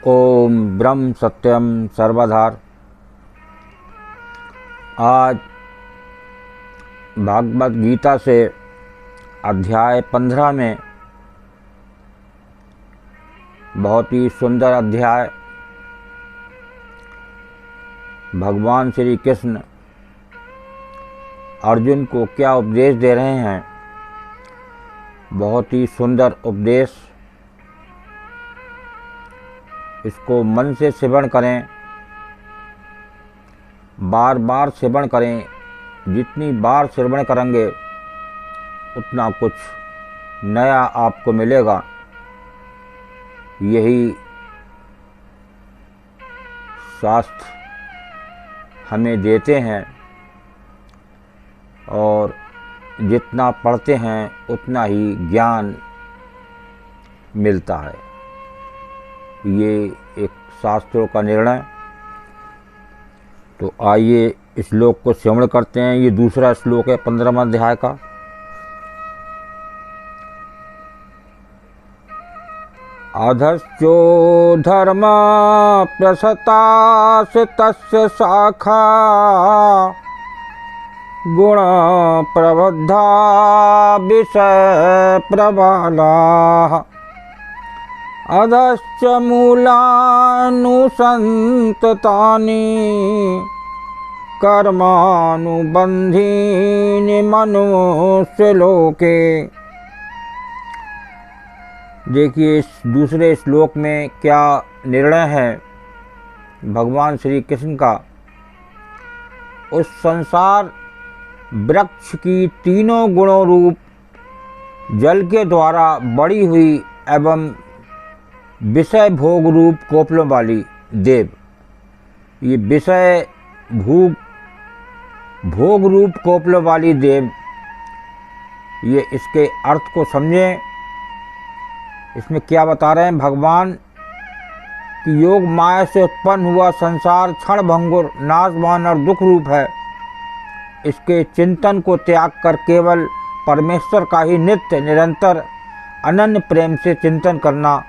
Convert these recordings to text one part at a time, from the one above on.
ओम ब्रह्म सत्यम सर्वधार। आज भागवत गीता से अध्याय 15 में बहुत ही सुंदर अध्याय भगवान श्री कृष्ण अर्जुन को क्या उपदेश दे रहे हैं। बहुत ही सुंदर उपदेश। इसको मन से श्रवण करें, बार बार श्रवण करें। जितनी बार श्रवण करेंगे उतना कुछ नया आपको मिलेगा। यही शास्त्र हमें देते हैं और जितना पढ़ते हैं उतना ही ज्ञान मिलता है। ये एक शास्त्रों का निर्णय। तो आइए श्लोक को श्रवण करते हैं। ये दूसरा श्लोक है 15वें अध्याय का। अधश्चो धर्म प्रसतास तस्य शाखा गुण प्रबद्धा विषय प्रबाला अधश्च मूलानुसन्ततानि कर्मानुबन्धीनि मनुष्यलोके। देखिए इस दूसरे श्लोक में क्या निर्णय है भगवान श्री कृष्ण का। उस संसार वृक्ष की तीनों गुणों रूप जल के द्वारा बड़ी हुई एवं विषय भोग रूप कोपलों वाली देव। ये विषय भोग रूप कोपलों वाली देव, ये इसके अर्थ को समझें। इसमें क्या बता रहे हैं भगवान कि योग माया से उत्पन्न हुआ संसार क्षण भंगुर नाशवान और दुख रूप है। इसके चिंतन को त्याग कर केवल परमेश्वर का ही नित्य निरंतर अनन्य प्रेम से चिंतन करना,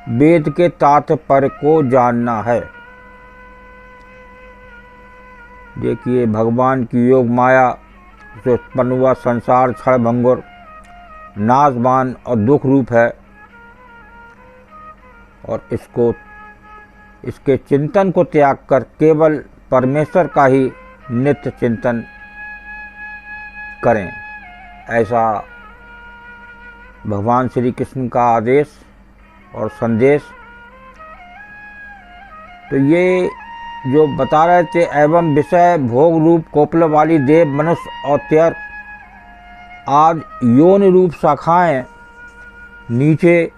वेद के तात्पर्य को जानना है। देखिए भगवान की योग माया से उत्पन्न हुआ संसार क्षण भंगुर नाशवान और दुख रूप है और इसके चिंतन को त्याग कर केवल परमेश्वर का ही नित्य चिंतन करें। ऐसा भगवान श्री कृष्ण का आदेश और संदेश। तो ये जो बता रहे थे एवं विषय भोग रूप कोपल वाली देव मनुष्य और त्यर आज योनि रूप शाखाएं नीचे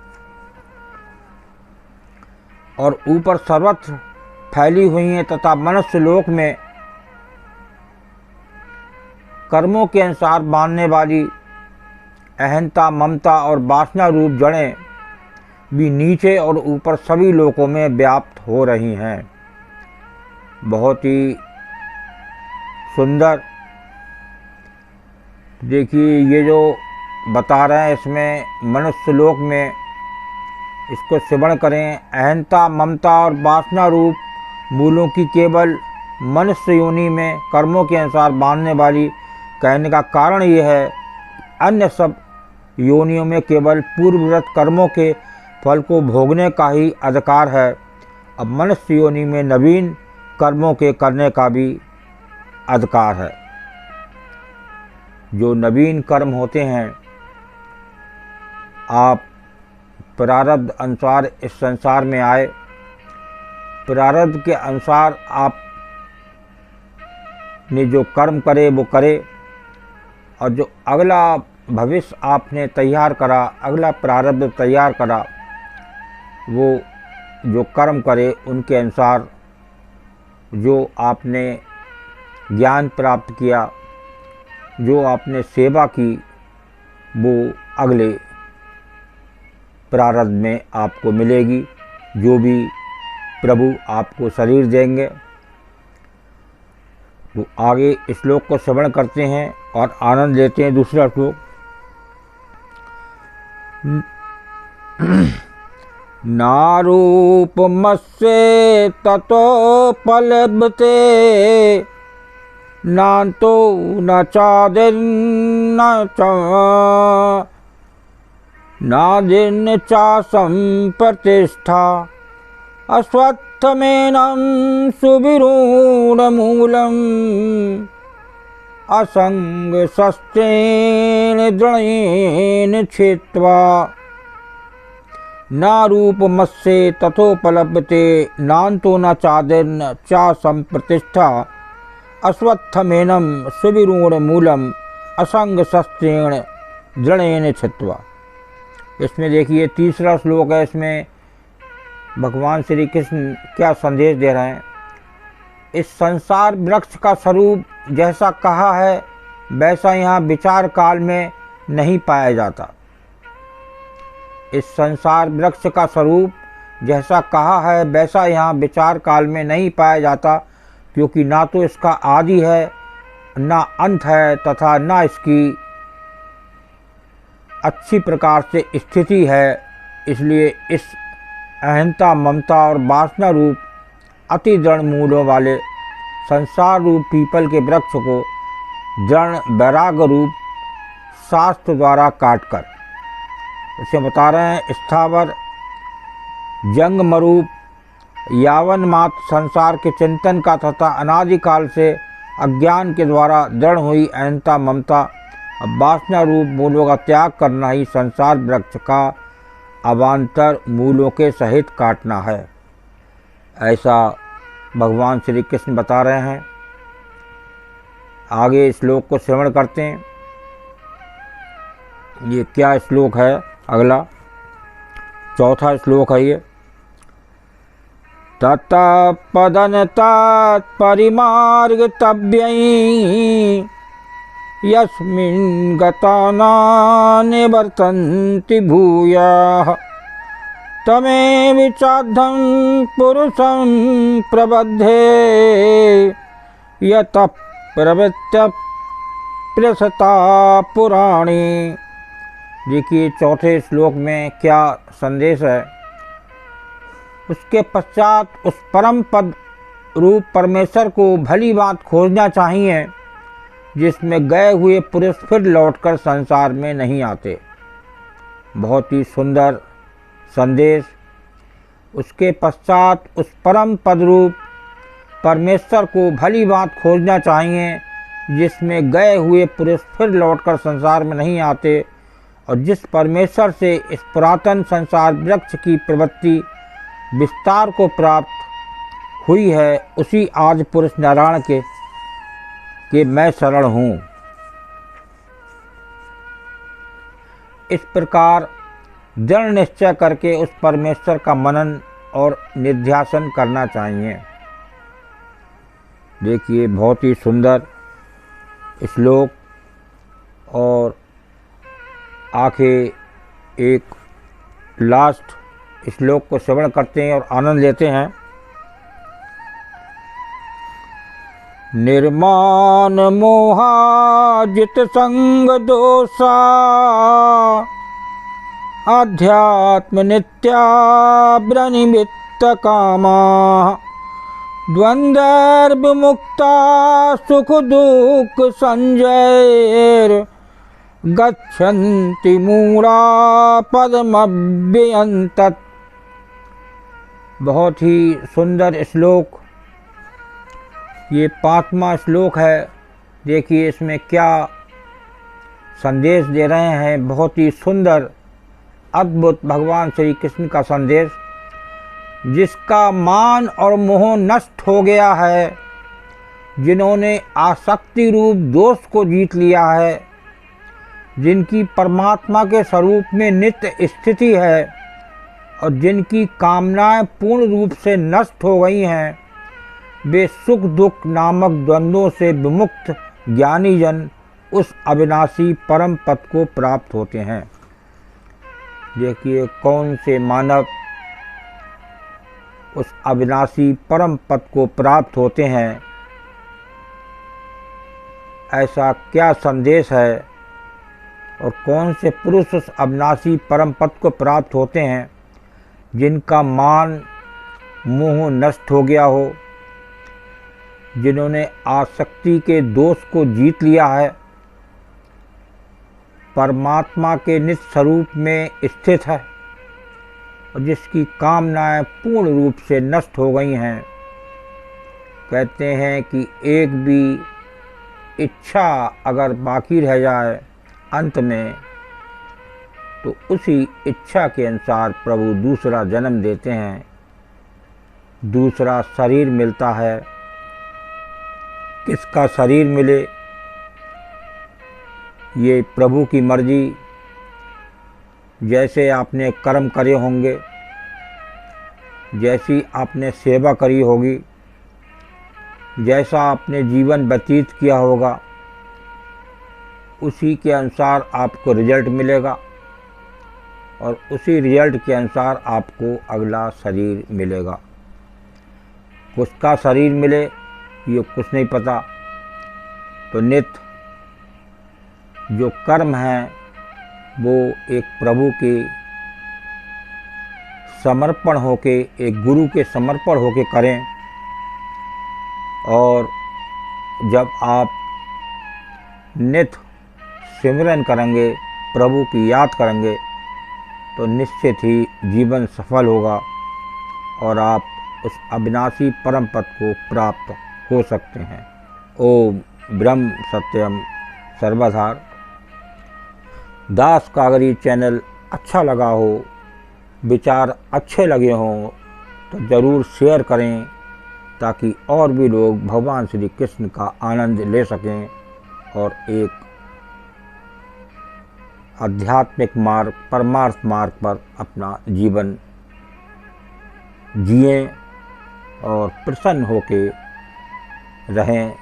और ऊपर सर्वत्र फैली हुई हैं तथा मनुष्य लोक में कर्मों के अनुसार बांधने वाली अहंता ममता और वासना रूप जड़ें भी नीचे और ऊपर सभी लोकों में व्याप्त हो रही हैं। बहुत ही सुंदर। देखिए ये जो बता रहे हैं इसमें मनुष्य लोक में इसको श्रवण करें। अहंता ममता और वासना रूप मूलों की केवल मनुष्य योनि में कर्मों के अनुसार बांधने वाली कहने का कारण ये है अन्य सब योनियों में केवल पूर्वव्रत कर्मों के फल को भोगने का ही अधिकार है। अब मनुष्य योनि में नवीन कर्मों के करने का भी अधिकार है। जो नवीन कर्म होते हैं, आप प्रारब्ध अनुसार इस संसार में आए, प्रारब्ध के अनुसार आप ने जो कर्म करे वो करे और जो अगला भविष्य आपने तैयार करा, अगला प्रारब्ध तैयार करा, वो जो कर्म करे उनके अनुसार जो आपने ज्ञान प्राप्त किया, जो आपने सेवा की, वो अगले प्रारब्ध में आपको मिलेगी। जो भी प्रभु आपको शरीर देंगे। तो आगे श्लोक को श्रवण करते हैं और आनंद लेते हैं। दूसरा श्लोक नारूपमस्य ततोपलभते नान्तो न चादिर्न च नादिर्न चा संप्रतिष्ठा अश्वत्थमेनं सुविरूढमूलम् असंगशस्त्रेण दृढेन छित्त्वा न रूपमस्य तथोपलभ्यते नान्तो न चादिर्न चा संप्रतिष्ठा अश्वत्थमेनं सुविरूढमूलम् असंगशस्त्रेण दृढेन छित्त्वा। इसमें देखिए तीसरा श्लोक है। इसमें भगवान श्री कृष्ण क्या संदेश दे रहे हैं। इस संसार वृक्ष का स्वरूप जैसा कहा है वैसा यहाँ विचार काल में नहीं पाया जाता। इस संसार वृक्ष का स्वरूप जैसा कहा है वैसा यहाँ विचार काल में नहीं पाया जाता, क्योंकि ना तो इसका आदि है ना अंत है तथा ना इसकी अच्छी प्रकार से स्थिति है। इसलिए इस अहंता ममता और वासना रूप अति दृढ़ मूलों वाले संसार रूप पीपल के वृक्ष को दृढ़ वैराग्य रूप शास्त्र द्वारा काटकर, इसे बता रहे हैं, स्थावर जंगमरूप यावन मात्र संसार के चिंतन का तथा अनादिकाल से अज्ञान के द्वारा दृढ़ हुई अहंता ममता वासना रूप मूलों का त्याग करना ही संसार वृक्ष का अवान्तर मूलों के सहित काटना है। ऐसा भगवान श्री कृष्ण बता रहे हैं। आगे श्लोक को श्रवण करते हैं। ये क्या श्लोक है? अगला चौथा श्लोक है ये। ततः पदनतात्परिमार्गतव्यै यस्मिन् गता न निवर्तन्ति भूयः तमेव चाद्धं पुरुषं प्रबद्धे यतः प्रवृत्य प्रसता पुराणी। देखिए चौथे श्लोक में क्या संदेश है। उसके पश्चात उस परम पद रूप परमेश्वर को भली बात खोजना चाहिए जिसमें गए हुए पुरुष फिर लौटकर संसार में नहीं आते। बहुत ही सुंदर संदेश। उसके पश्चात उस परम पद रूप परमेश्वर को भली बात खोजना चाहिए जिसमें गए हुए पुरुष फिर लौटकर संसार में नहीं आते, और जिस परमेश्वर से इस पुरातन संसार वृक्ष की प्रवृत्ति विस्तार को प्राप्त हुई है उसी आज पुरुष नारायण के मैं शरण हूँ। इस प्रकार दृढ़ निश्चय करके उस परमेश्वर का मनन और निध्यासन करना चाहिए। देखिए बहुत ही सुंदर श्लोक, और आखिर एक लास्ट श्लोक को श्रवण करते हैं और आनंद लेते हैं। निर्माण मोहाजित संग दोषा आध्यात्म नित्याब्रनिमित्त कामा द्वंद्वैर्विमुक्ता सुख दुख संजैर गच्छन्ति मूढ़ा पदमभ्यन्तत्। बहुत ही सुंदर श्लोक, ये 5वां श्लोक है। देखिए इसमें क्या संदेश दे रहे हैं। बहुत ही सुंदर अद्भुत भगवान श्री कृष्ण का संदेश। जिसका मान और मोह नष्ट हो गया है, जिन्होंने आसक्ति रूप दोष को जीत लिया है, जिनकी परमात्मा के स्वरूप में नित्य स्थिति है और जिनकी कामनाएं पूर्ण रूप से नष्ट हो गई हैं, वे सुख दुख नामक द्वंद्वों से विमुक्त ज्ञानी जन उस अविनाशी परम पद को प्राप्त होते हैं। देखिए कौन से मानव उस अविनाशी परम पद को प्राप्त होते हैं, ऐसा क्या संदेश है, और कौन से पुरुष उस अविनाशी परम पद को प्राप्त होते हैं। जिनका मान मोह नष्ट हो गया हो, जिन्होंने आसक्ति के दोष को जीत लिया है, परमात्मा के निज स्वरूप में स्थित है और जिसकी कामनाएं पूर्ण रूप से नष्ट हो गई हैं, कहते हैं कि एक भी इच्छा अगर बाकी रह जाए अंत में, तो उसी इच्छा के अनुसार प्रभु दूसरा जन्म देते हैं, दूसरा शरीर मिलता है। किसका शरीर मिले ये प्रभु की मर्जी। जैसे आपने कर्म करे होंगे, जैसी आपने सेवा करी होगी, जैसा आपने जीवन व्यतीत किया होगा, उसी के अनुसार आपको रिजल्ट मिलेगा और उसी रिजल्ट के अनुसार आपको अगला शरीर मिलेगा। किसका शरीर मिले ये कुछ नहीं पता। तो नित्य जो कर्म है वो एक प्रभु के समर्पण होके, एक गुरु के समर्पण होके करें। और जब आप नित्य सिमरन करेंगे, प्रभु की याद करेंगे, तो निश्चित ही जीवन सफल होगा और आप उस अविनाशी परम पद को प्राप्त हो सकते हैं। ओम ब्रह्म सत्यम सर्वधार। दास कागरी चैनल अच्छा लगा हो, विचार अच्छे लगे हों, तो ज़रूर शेयर करें ताकि और भी लोग भगवान श्री कृष्ण का आनंद ले सकें और एक आध्यात्मिक मार्ग, परमार्थ मार्ग पर अपना जीवन जिएं और प्रसन्न होके रहें।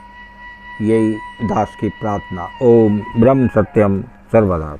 यही दास की प्रार्थना। ओम ब्रह्म सत्यम सर्वदा।